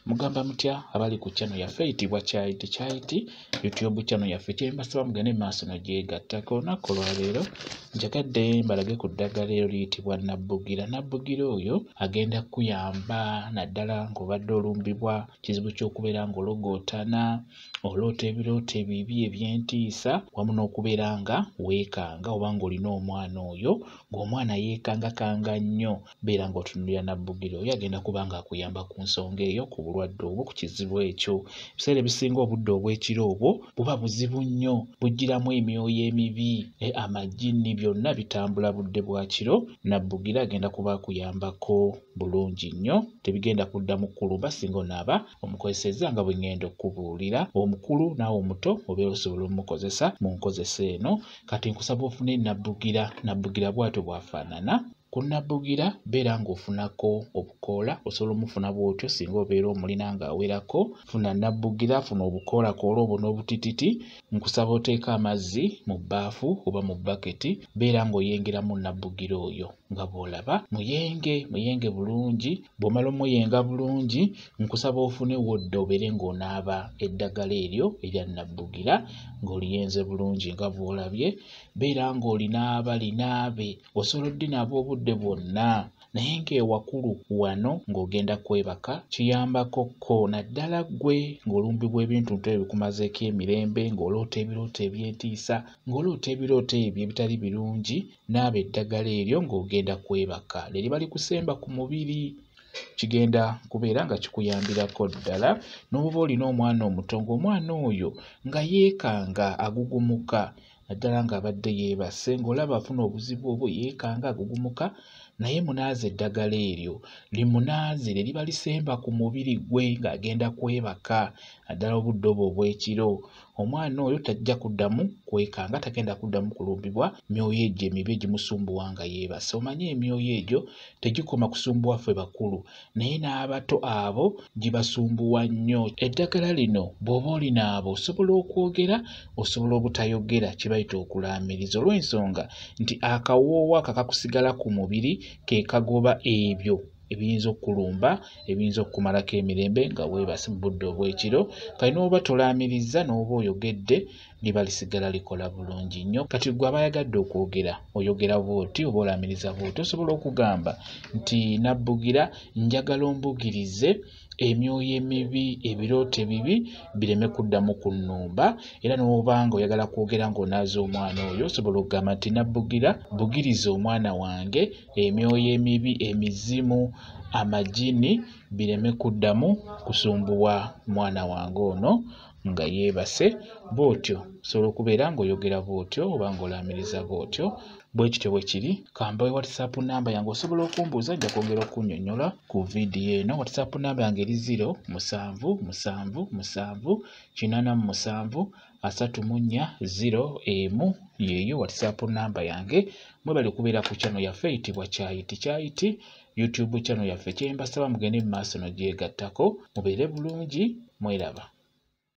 Mugamba mutya abali ku channel yaffe eyitibwa Kyayiti YouTube channel yaffe kyembasaba mugende maaso n'ogyegattako. Olunaku olwaleero njagadde mbalage ku ddagala eryo liyitibwa Nabbugira. Nabbugira oyo agenda kuyamba naddala ng'obadde olumbibwa kizibu ky'okubeera ng'ologootana, oloota ebirooto ebibi eby'entiisa, wamu n'okubeera nga weekanga oba ng'olina omwana oyo ng'omwana yeekangakanga nnyo, beera ng'otunuulira Nabbugira oyo agenda kuba nga akuyamba ku nsonga eyo, ku bulwadde obwo, ku kizibu ekyo. Ebiseera ebisinga obudde obw'ekiro obwo buba buzibu nnyo, bujjiramu emyoyo emibi, amagini, byonna bitambula budde bwa kiro. Nabbugira agenda kuba akuyambako bulungi nnyo, tebigenda kuddamu kulumba singa onaaba omukozesezza nga bwe ngenda okubuulira. Omukulu naawe omuto obeera osobola omukozesa mu nkozesa eno. Kati nkusaba ofune Nabbugira. Nabbugira bw'atyo bw'afaanana. Ku Nabbugira beera ng'ofunako obukoola, osobola omufuna bw'otyo singa obeera omulina ng'awerako. Funa Nabbugira, funa obukoolakoola obwo n'obutititi. Nkusaba oteeka amazzi mu bbaafu oba mu bbaketi, beera ng'oyengeramu Nabbugira oyo nga bw'olaba. Muyenge bulungi. Bw'omala omuyenga bulungi, nkusaba ofune wodda obeere ng'onaaba eddagala eryo erya Nabbugira ng'oliyenze bulungi nga bw'olabye. Beera ng'olinaaba linaabe, osobola oddinaaba obudde bwonna, naye ng'ewakulu wano ng'ogenda kwebaka kiyambakokko naddala ggwe ng'olumbibwa ebintu ebyo bikumazeeko emirembe, ng'oloota ebirooto eby'entiisa, ng'oloota ebirooto ebyo ebitali birungi. Naaba eddagala eryo ng'ogenda kwebaka, lye balikusemba ku mubiri. Kigenda kubeera nga kikuyambirako ddala. N'oba olina omwana omuto ng'omwana oyo nga yeekanga agugumuka, naddala ng'abadde yeebase, ng'olaba afuna obuzibu obwo, yeekanga agugumuka, naye munaaze eddagala eryo, limunaaze lye liba lisemba ku mubiri gwe ng'agenda kwebaka naddala obudde obwo obw'ekiro. Omwana oyo tajja kuddamu kwekanga, tagenda kuddamu kulumbibwa myoyo egyo emibi egimusumbuwa nga yeebase. Omanye emyoyo egyo tegikoma kusumbuwa ffe bakulu, naye n'abato abo gibasumbuwa nnyo. Eddagala lino bw'oba olinaabo osobola okwogera, osobola obutayogera, kibayita okulaamiriza, olw'ensonga nti akawoowo akakakusigala ku mubiri ke kagoba ebyo ebiyinza okkulumba, ebiyinza okukumalako emirembe nga weebase mu budde obw'ekiro. Kati n'oba tolaamiriza n'oba oyogedde liba lisigala likola bulungi nnyo. Kati gwe aba ayagadde okwogera, oyogera bw'oti oba olaamiriza bw'oti. Osobola okugamba nti Nabbugira njagala ombugirize emyoyo emibi, ebirooto ebibi bireme kuddamu kunnumba. Era n'oba nga oyagala kwogera ng'onaaza omwana oyo, osobola okugamba nti Nabbugira bugiriza omwana wange emyoyo emibi, emizimu, amagini bireme kuddamu kusumbuwa mwana wange ono nga yeebase. Bw'otyo osobola okubeera ng'oyogera bw'otyo oba ng'olaamiriza bw'otyo. Bwe kityo bwe kiri. Kambawe WhatsApp namba yange, osobola okumbuuza, nja kwongera okunnyonnyola ku vidiyo eno. WhatsApp namba yange eri 0777873401 yeeyo WhatsApp namba yange. Mwebale okubeera ku channel yaffe eyitibwa Kyayiti YouTube channel yaffe. Kyembasaba mugende mu maaso n'ogyegattako, mubeere bulungi, mweraba.